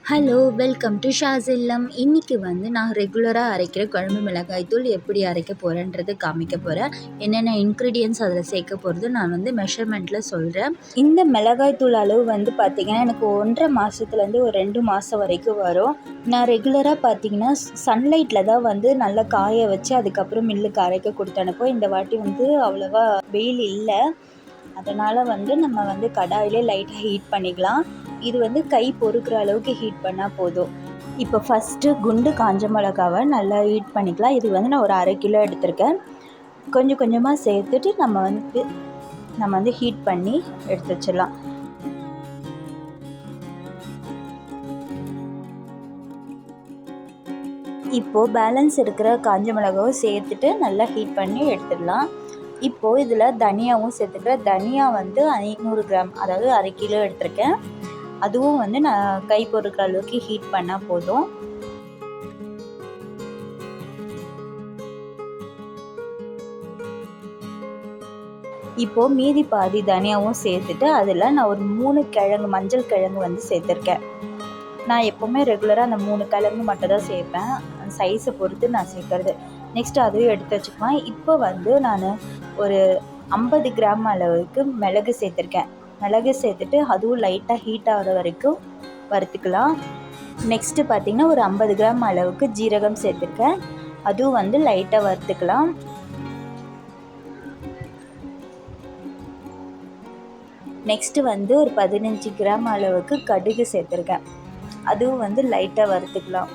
Hello, welcome to ஷாஸ் இல்லம். இன்றைக்கி நான் ரெகுலராக அரைக்கிற குழம்பு மிளகாய் தூள் எப்படி அரைக்க போகிறேன்றது காமிக்க போகிறேன். என்னென்ன இன்க்ரீடியன்ட்ஸ் அதில் சேர்க்க போகிறது நான் மெஷர்மெண்ட்டில் சொல்கிறேன். இந்த மிளகாய் தூள் அளவு பார்த்திங்கன்னா எனக்கு 1.5 மாதத்துலேருந்து ஒரு 2 மாதம் வரைக்கும் வரும். நான் ரெகுலராக பார்த்திங்கன்னா சன்லைட்டில் தான் நல்லா காய வச்சு அதுக்கப்புறம் மில்லுக்கு அரைக்க கொடுத்து அனுப்போம். இந்த வாட்டி அவ்வளோவா வெயில் இல்லை, அதனால் நம்ம கடாயிலே லைட்டாக ஹீட் பண்ணிக்கலாம். இது கை பொறுக்கிற அளவுக்கு ஹீட் பண்ணால் போதும். இப்போ ஃபஸ்ட்டு குண்டு காஞ்ச மிளகாவை நல்லா ஹீட் பண்ணிக்கலாம். இது நான் ஒரு 1/2 கிலோ எடுத்திருக்கேன். கொஞ்சம் கொஞ்சமாக சேர்த்துட்டு நம்ம ஹீட் பண்ணி எடுத்து வச்சிடலாம். இப்போது பேலன்ஸ் இருக்கிற காஞ்ச மிளகாவை சேர்த்துட்டு நல்லா ஹீட் பண்ணி எடுத்துடலாம். இப்போது இதில் தனியாவும் சேர்த்துக்கிறேன். தனியா 500 கிராம், அதாவது 1/2 கிலோ எடுத்திருக்கேன். அதுவும் நான் கை பொறுக்கிற அளவுக்கு ஹீட் பண்ணால் போதும். இப்போது மீதி பாதி தனியாவும் சேர்த்துட்டு அதில் நான் ஒரு 3 கிழங்கு, மஞ்சள் கிழங்கு சேர்த்துருக்கேன். நான் எப்போவுமே ரெகுலராக அந்த 3 கிழங்கு மட்டும் தான் சேர்ப்பேன். சைஸை பொறுத்து நான் சேர்க்குறது. நெக்ஸ்ட்டு அதையும் எடுத்து வச்சுக்குவேன். இப்போ நான் ஒரு 50 கிராம் அளவுக்கு மிளகு சேர்த்துருக்கேன். மிளகு சேர்த்துட்டு அதுவும் லைட்டாக ஹீட் ஆகிற வரைக்கும் வறுத்துக்கலாம். நெக்ஸ்ட்டு பார்த்திங்கன்னா ஒரு 50 கிராம் அளவுக்கு ஜீரகம் சேர்த்துருக்கேன். அதுவும் லைட்டாக வறுத்துக்கலாம். நெக்ஸ்ட்டு ஒரு 15 கிராம் அளவுக்கு கடுகு சேர்த்துருக்கேன். அதுவும் லைட்டாக வறுத்துக்கலாம்.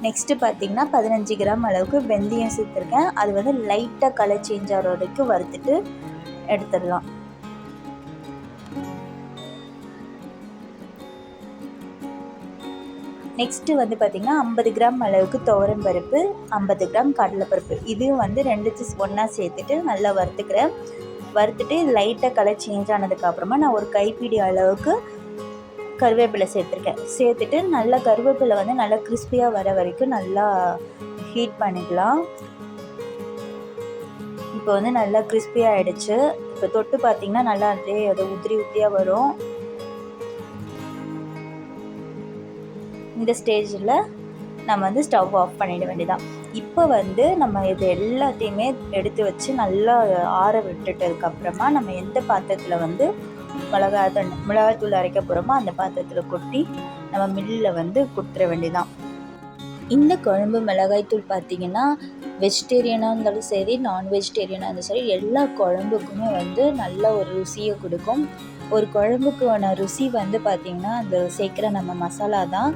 நெக்ஸ்ட்டு பார்த்திங்கன்னா 15 கிராம் அளவுக்கு வெந்தயம் சேர்த்துருக்கேன். அது லைட்டாக கலர் சேஞ்ச் ஆகிற வரைக்கும் வறுத்துட்டு எடுத்துடலாம். நெக்ஸ்ட்டு பார்த்திங்கன்னா 50 கிராம் அளவுக்கு துவரம் பருப்பு, 50 கிராம் கடலைப்பருப்பு, இதையும் ரெண்டுத்தையும் ஒன்றா சேர்த்துட்டு நல்லா வறுத்துக்கிறேன். வறுத்துட்டு லைட்டாக கலர் சேஞ்ச் ஆனதுக்கப்புறமா நான் ஒரு கைப்பிடி அளவுக்கு கருவேப்பிலை சேர்த்துருக்கேன். சேர்த்துட்டு நல்லா கருவேப்பிலை நல்லா கிறிஸ்பியாக வர வரைக்கும் நல்லா ஹீட் பண்ணிக்கலாம். இப்போ நல்லா கிறிஸ்பியாக ஆகிடுச்சு. இப்போ தொட்டு பார்த்திங்கன்னா நல்லா அது உதிரி உதிரியாக வரும். இந்த ஸ்டேஜில் நம்ம ஸ்டவ் ஆஃப் பண்ணிட வேண்டியதான். இப்போ நம்ம இது எல்லாத்தையுமே எடுத்து வச்சு நல்லா ஆற விட்டுட்டதுக்கப்புறமா நம்ம எந்த பாத்திரத்தில் மிளகாய்த்தூள் அரைக்க போகிறோமோ அந்த பாத்திரத்தில் கொட்டி நம்ம மில்லில் கொடுத்துட வேண்டியதான். இந்த குழம்பு மிளகாய்த்தூள் பார்த்திங்கன்னா வெஜிடேரியனாக இருந்தாலும் சரி, நான் வெஜிடேரியனாக இருந்தாலும் சரி, எல்லா குழம்புக்குமே நல்ல ஒரு ருசியை கொடுக்கும். ஒரு குழம்புக்கான ருசி பார்த்திங்கன்னா அந்த சேர்க்குற நம்ம மசாலா தான்.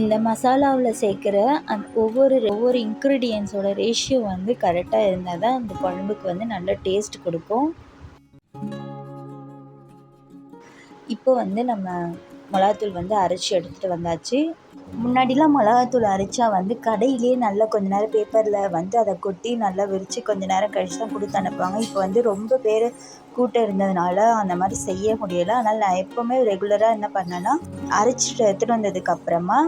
இந்த மசாலாவில் சேர்க்குற ஒவ்வொரு இன்க்ரீடியன்ஸோட ரேஷியோ கரெக்டாக இருந்தால் தான் அந்த குழம்புக்கு நல்ல டேஸ்ட் கொடுக்கும். இப்போ நம்ம மிளகாத்தூள் அரைச்சி எடுத்துகிட்டு வந்தாச்சு. முன்னாடிலாம் மிளகாத்தூள் அரைச்சா கடையிலே நல்லா கொஞ்ச நேரம் பேப்பரில் அதை கொட்டி நல்லா விரித்து கொஞ்ச நேரம் கழித்து தான் கொடுத்து அனுப்புவாங்க. இப்போ ரொம்ப பேர் கூட்டம் இருந்ததுனால அந்த மாதிரி செய்ய முடியலை. அதனால் நான் எப்போவுமே ரெகுலராக என்ன பண்ணேன்னா, அரைச்சிட்டு எடுத்துகிட்டு வந்ததுக்கப்புறமா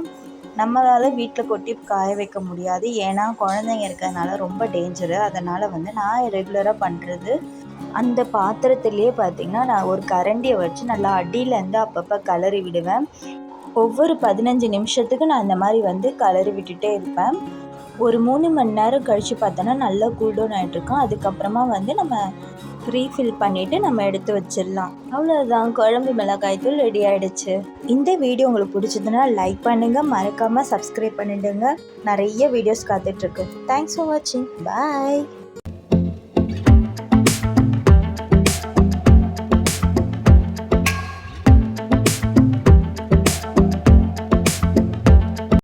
நம்மளால் வீட்டில் கொட்டி காய வைக்க முடியாது. ஏன்னா குழந்தைங்க இருக்கிறதுனால ரொம்ப டேஞ்சரு. அதனால் நான் ரெகுலராக பண்ணுறது, அந்த பாத்திரத்துலேயே பார்த்திங்கன்னா நான் ஒரு கரண்டியை வச்சு நல்லா அடியிலேருந்து அப்பப்போ கிளறி விடுவேன். ஒவ்வொரு 15 நிமிஷத்துக்கு நான் இந்த மாதிரி கிளறி விட்டுட்டே இருப்பேன். ஒரு 3 மணி நேரம் கழித்து பார்த்தோன்னா நல்லா கூல்டவுன் ஆகிட்ருக்கோம். அதுக்கப்புறமா நம்ம ரீஃபில் பண்ணிவிட்டு நம்ம எடுத்து வச்சிடலாம். அவ்வளோதான், குழம்பு மிளகாய்த்தூள் ரெடி ஆகிடுச்சு. இந்த வீடியோ உங்களுக்கு பிடிச்சதுன்னா லைக் பண்ணுங்கள், மறக்காமல் சப்ஸ்கிரைப் பண்ணிவிடுங்க. நிறைய வீடியோஸ் காத்துட்ருக்கு. தேங்க்ஸ் ஃபார் வாட்சிங். பாய்.